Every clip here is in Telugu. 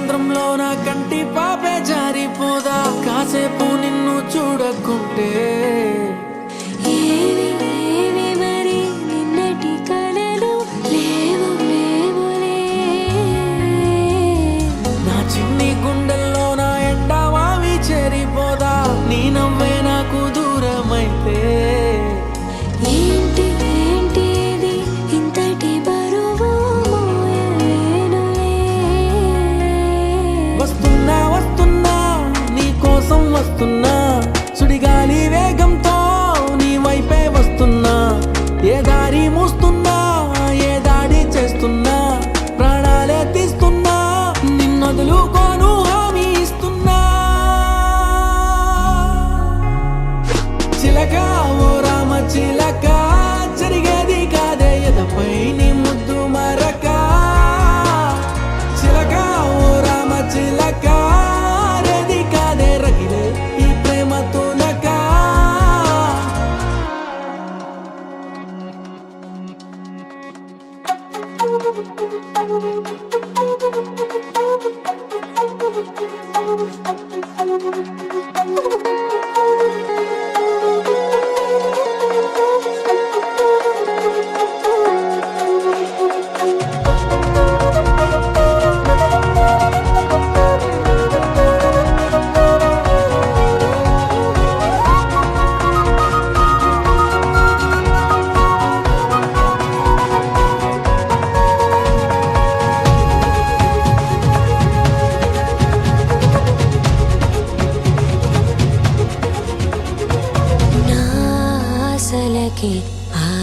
సంద్రంలో నా కంటి పాపే జారిపోదా కాసేపు నిన్ను చూడకుంటే నా చిన్ని గుండెల్లో నా ఎండమావి చేరిపోదా నీ నవ్వే నాకు దూరమైతే వస్తున్నా వస్తున్నా నీ కోసం వస్తున్నా సుడిగాలి వేగంతో నీ వైపే వస్తున్నా ఏ దారి మూస్తున్నా ఏ దాడి చేస్తున్నా ప్రాణాలే తీస్తున్నా నిన్నొదులుకోను హామీ ఇస్తున్నా చిలక ఓ రామ చిలక జరిగేది కాదే ఎదపై నీ ముద్దు మరక చిలక ఓ రామ చిలక రేది కాదే రగిలే ఈ ప్రేమ తునక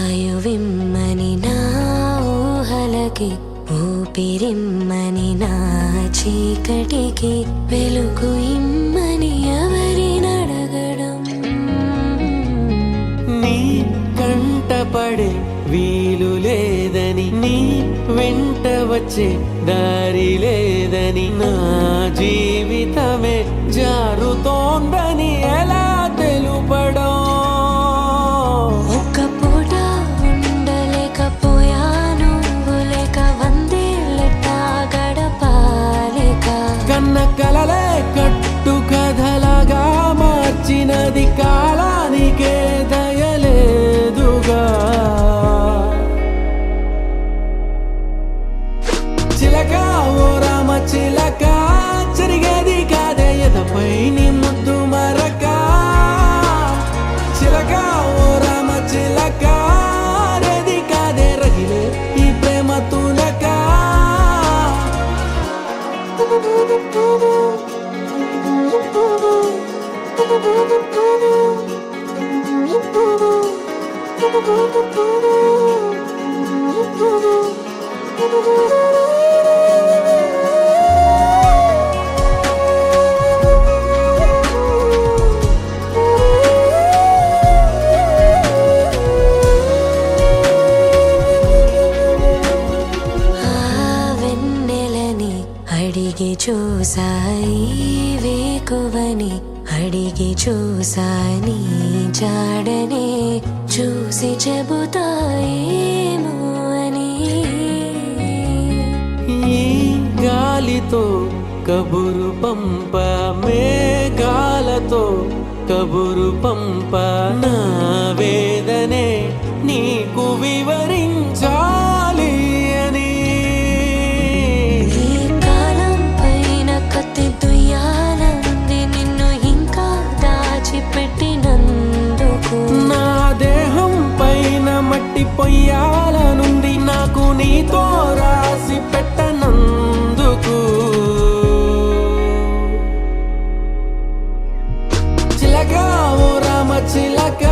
ఆయువిమ్మని నా ఊహలకి ఊపిరిమ్మని నా చీకటికి వెలుగు ఇమ్మని ఎవరినడగడం నీ కంటపడే వీలు లేదని నీ వెంట వచ్చే దారి లేదని నా జీవితమే జారుతోందని ఎలా తెలుపడం కన్న కలలే కట్టు కథలాగా మార్చినది కాలానికే దయలేదుగా చిలక ఓ రామ చిలక జరిగేది కాదే ఎదపై నీ ముద్దు మరక చిలక ఓ రామ చిలక రేది కాదే రగిలే ఈ ప్రేమ తునక అడిగి చూసాయి వేకువని అడిగి చూసాని జాడనే చూసి చెబుతాయేమో అని ఈ గాలితో కబురు పంప మేఘాలతో కబురు పంప నా వేదనే నీకు వివరించాలి అని నా దేహం పైన మట్టి పొయ్యాలనుంది నాకు నీతో రాసి పెట్టనందుకు చిలక ఓ రామ చిలక